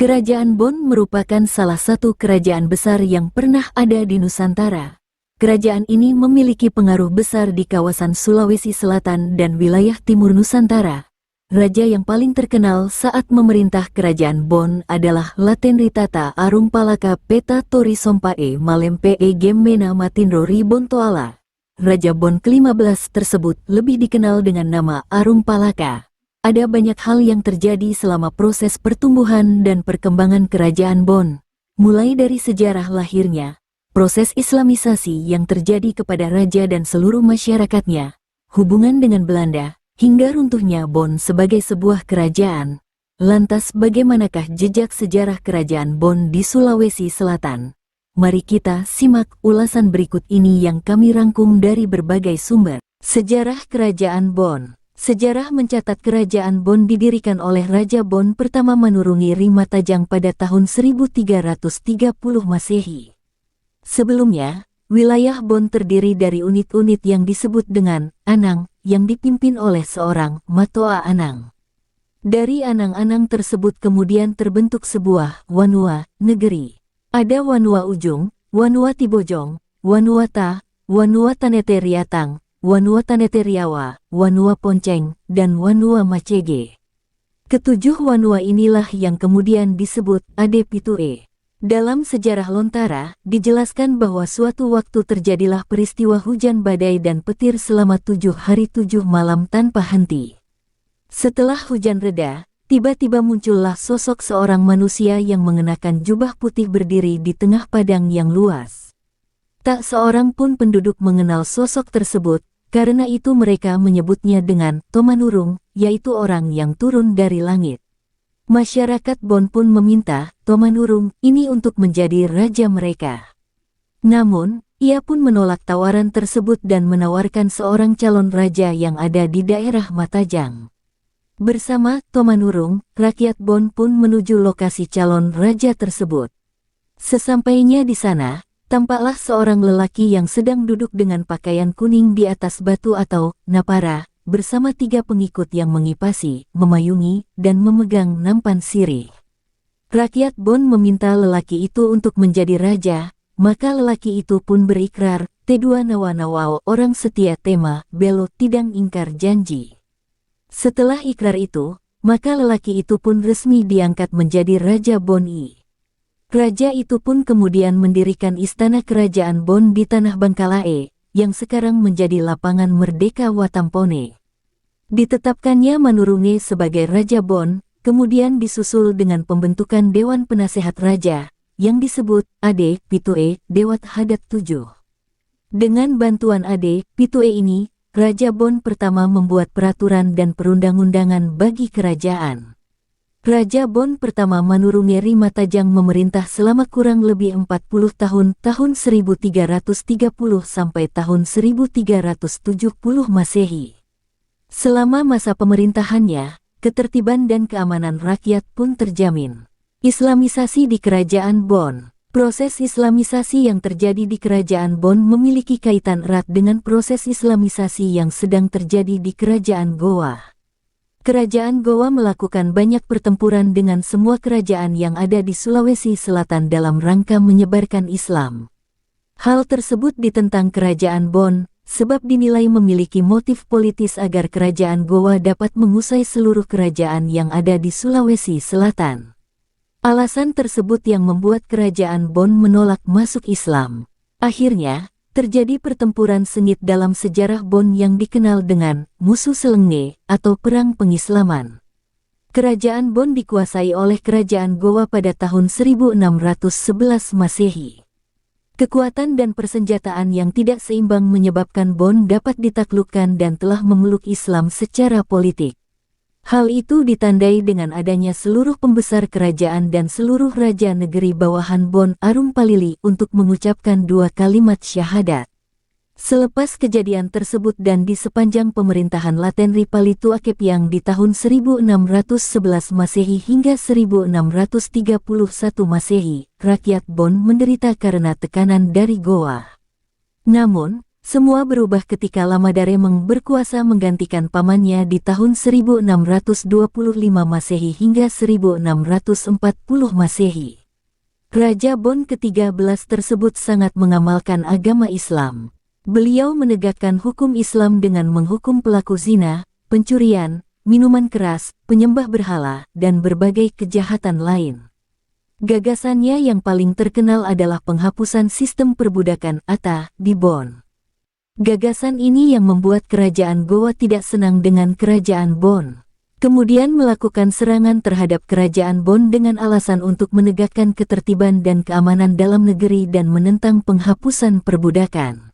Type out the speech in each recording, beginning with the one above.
Kerajaan Bon merupakan salah satu kerajaan besar yang pernah ada di Nusantara. Kerajaan ini memiliki pengaruh besar di kawasan Sulawesi Selatan dan wilayah timur Nusantara. Raja yang paling terkenal saat memerintah Kerajaan Bon adalah Latenritata Arumpalaka Peta Tori Sompae Malempe Gemmena Matindro Ribontoala. Raja Bon ke-15 tersebut lebih dikenal dengan nama Arumpalaka. Ada banyak hal yang terjadi selama proses pertumbuhan dan perkembangan Kerajaan Bon, mulai dari sejarah lahirnya, proses Islamisasi yang terjadi kepada raja dan seluruh masyarakatnya, hubungan dengan Belanda, hingga runtuhnya Bon sebagai sebuah kerajaan. Lantas bagaimanakah jejak sejarah Kerajaan Bon di Sulawesi Selatan? Mari kita simak ulasan berikut ini yang kami rangkum dari berbagai sumber. Sejarah Kerajaan Bon. Sejarah mencatat Kerajaan Bon didirikan oleh Raja Bon pertama Manurungi Rimatajang pada tahun 1330 Masehi. Sebelumnya, wilayah Bon terdiri dari unit-unit yang disebut dengan Anang, yang dipimpin oleh seorang Matoa Anang. Dari Anang-Anang tersebut kemudian terbentuk sebuah Wanua, negeri. Ada Wanua Ujung, Wanua Tibojong, Wanua Ta, Wanua Tanete Riatang, Wanua Tanete Riawa, Wanua Ponceng, dan Wanua Macege. Ketujuh Wanua inilah yang kemudian disebut Ade Pitue. Dalam sejarah Lontara, dijelaskan bahwa suatu waktu terjadilah peristiwa hujan badai dan petir selama 7 hari 7 malam tanpa henti. Setelah hujan reda, tiba-tiba muncullah sosok seorang manusia yang mengenakan jubah putih berdiri di tengah padang yang luas. Tak seorang pun penduduk mengenal sosok tersebut, karena itu mereka menyebutnya dengan Tomanurung, yaitu orang yang turun dari langit. Masyarakat Bon pun meminta Tomanurung ini untuk menjadi raja mereka. Namun, ia pun menolak tawaran tersebut dan menawarkan seorang calon raja yang ada di daerah Matajang. Bersama Tomanurung, rakyat Bon pun menuju lokasi calon raja tersebut. Sesampainya di sana, tampaklah seorang lelaki yang sedang duduk dengan pakaian kuning di atas batu atau napara, bersama 3 pengikut yang mengipasi, memayungi, dan memegang nampan sirih. Rakyat Bon meminta lelaki itu untuk menjadi raja, maka lelaki itu pun berikrar, T2 Nawa-Nawao orang setia tema, belo tidang ingkar janji. Setelah ikrar itu, maka lelaki itu pun resmi diangkat menjadi Raja Bon-i. Raja itu pun kemudian mendirikan istana Kerajaan Bon di Tanah Bangkalae, yang sekarang menjadi lapangan Merdeka Watampone. Ditetapkannya Manurunge sebagai Raja Bon, kemudian disusul dengan pembentukan Dewan Penasehat Raja, yang disebut Ade Pitue Dewat Hadat 7. Dengan bantuan Ade Pitue ini, Raja Bon pertama membuat peraturan dan perundang-undangan bagi kerajaan. Raja Bon pertama Manurunge Rimatajang memerintah selama kurang lebih 40 tahun, tahun 1330 sampai tahun 1370 Masehi. Selama masa pemerintahannya, ketertiban dan keamanan rakyat pun terjamin. Islamisasi di Kerajaan Bon. Proses Islamisasi yang terjadi di Kerajaan Bon memiliki kaitan erat dengan proses Islamisasi yang sedang terjadi di Kerajaan Goa. Kerajaan Goa melakukan banyak pertempuran dengan semua kerajaan yang ada di Sulawesi Selatan dalam rangka menyebarkan Islam. Hal tersebut ditentang Kerajaan Bon, sebab dinilai memiliki motif politis agar Kerajaan Goa dapat mengusai seluruh kerajaan yang ada di Sulawesi Selatan. Alasan tersebut yang membuat Kerajaan Bon menolak masuk Islam. Akhirnya, terjadi pertempuran sengit dalam sejarah Bon yang dikenal dengan Musuh Selenge atau Perang Pengislaman. Kerajaan Bon dikuasai oleh Kerajaan Goa pada tahun 1611 Masehi. Kekuatan dan persenjataan yang tidak seimbang menyebabkan Bon dapat ditaklukkan dan telah memeluk Islam secara politik. Hal itu ditandai dengan adanya seluruh pembesar kerajaan dan seluruh raja negeri bawahan Bon Arumpalili untuk mengucapkan 2 kalimat syahadat. Selepas kejadian tersebut dan di sepanjang pemerintahan Latenri Palituakepiang di tahun 1611 Masehi hingga 1631 Masehi, rakyat Bon menderita karena tekanan dari Goa. Namun, Semua berubah ketika Lamadaremeng berkuasa menggantikan pamannya di tahun 1625 Masehi hingga 1640 Masehi. Raja Bon ke-13 tersebut sangat mengamalkan agama Islam. Beliau menegakkan hukum Islam dengan menghukum pelaku zina, pencurian, minuman keras, penyembah berhala, dan berbagai kejahatan lain. Gagasannya yang paling terkenal adalah penghapusan sistem perbudakan Ata di Bon. Gagasan ini yang membuat kerajaan Gowa tidak senang dengan kerajaan Bon. Kemudian melakukan serangan terhadap kerajaan Bon dengan alasan untuk menegakkan ketertiban dan keamanan dalam negeri dan menentang penghapusan perbudakan.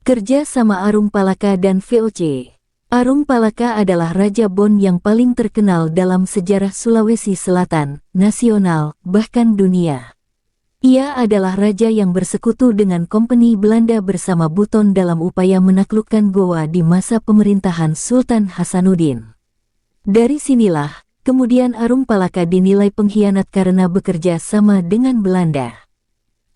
Kerja sama Arung Palaka dan VOC. Arung Palaka adalah Raja Bon yang paling terkenal dalam sejarah Sulawesi Selatan, nasional, bahkan dunia. Ia adalah raja yang bersekutu dengan Kompeni Belanda bersama Buton dalam upaya menaklukkan Gowa di masa pemerintahan Sultan Hasanuddin. Dari sinilah, kemudian Arung Palaka dinilai pengkhianat karena bekerja sama dengan Belanda.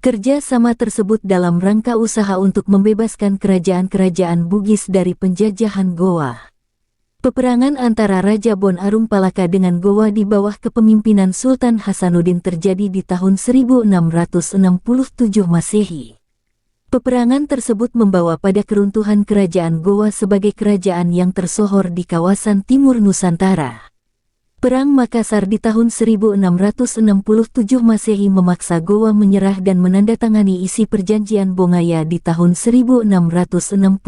Kerja sama tersebut dalam rangka usaha untuk membebaskan kerajaan-kerajaan Bugis dari penjajahan Gowa. Peperangan antara Raja Bon Arung Palaka dengan Gowa di bawah kepemimpinan Sultan Hasanuddin terjadi di tahun 1667 Masehi. Peperangan tersebut membawa pada keruntuhan kerajaan Gowa sebagai kerajaan yang tersohor di kawasan timur Nusantara. Perang Makassar di tahun 1667 Masehi memaksa Gowa menyerah dan menandatangani isi perjanjian Bongaya di tahun 1669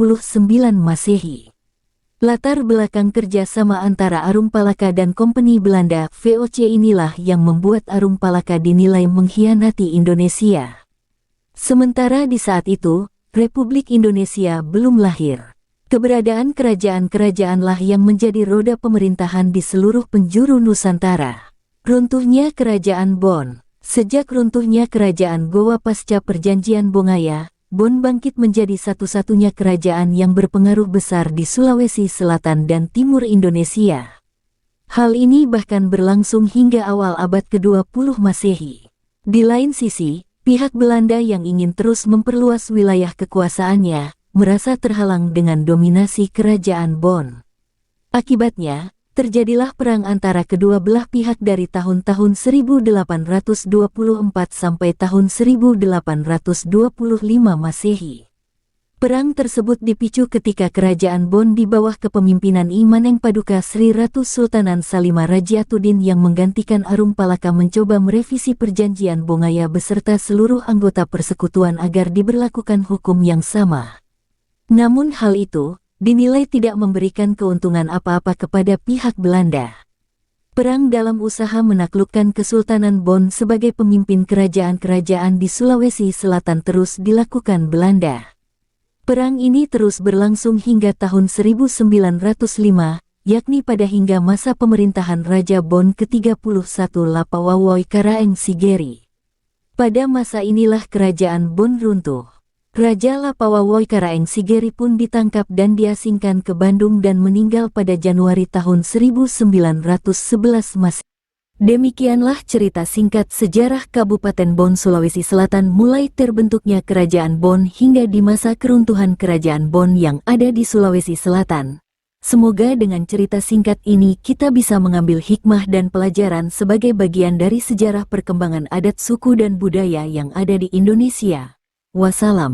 Masehi. Latar belakang kerjasama antara Arung Palaka dan Kompeni Belanda VOC inilah yang membuat Arung Palaka dinilai mengkhianati Indonesia. Sementara di saat itu, Republik Indonesia belum lahir. Keberadaan kerajaan-kerajaanlah yang menjadi roda pemerintahan di seluruh penjuru Nusantara. Runtuhnya Kerajaan Bon. Sejak runtuhnya Kerajaan Gowa pasca Perjanjian Bongaya, Bon bangkit menjadi satu-satunya kerajaan yang berpengaruh besar di Sulawesi Selatan dan Timur Indonesia. Hal ini bahkan berlangsung hingga awal abad ke-20 Masehi. Di lain sisi, pihak Belanda yang ingin terus memperluas wilayah kekuasaannya, merasa terhalang dengan dominasi kerajaan Bon. Akibatnya, terjadilah perang antara kedua belah pihak dari tahun-tahun 1824 sampai tahun 1825 Masehi. Perang tersebut dipicu ketika kerajaan Bon di bawah kepemimpinan Imaneng Paduka Sri Ratu Sultanan Salima Rajiatuddin yang menggantikan Arung Palaka mencoba merevisi perjanjian Bongaya beserta seluruh anggota persekutuan agar diberlakukan hukum yang sama. Namun hal itu dinilai tidak memberikan keuntungan apa-apa kepada pihak Belanda. Perang dalam usaha menaklukkan Kesultanan Bon sebagai pemimpin kerajaan-kerajaan di Sulawesi Selatan terus dilakukan Belanda. Perang ini terus berlangsung hingga tahun 1905, yakni pada hingga masa pemerintahan Raja Bon ke-31 Lapawawoy Karaeng Sigeri. Pada masa inilah kerajaan Bon runtuh. Raja Lapawawoy Karaeng Sigeri pun ditangkap dan diasingkan ke Bandung dan meninggal pada Januari tahun 1911 Masehi. Demikianlah cerita singkat sejarah Kabupaten Bon Sulawesi Selatan mulai terbentuknya Kerajaan Bon hingga di masa keruntuhan Kerajaan Bon yang ada di Sulawesi Selatan. Semoga dengan cerita singkat ini kita bisa mengambil hikmah dan pelajaran sebagai bagian dari sejarah perkembangan adat suku dan budaya yang ada di Indonesia. Wassalam.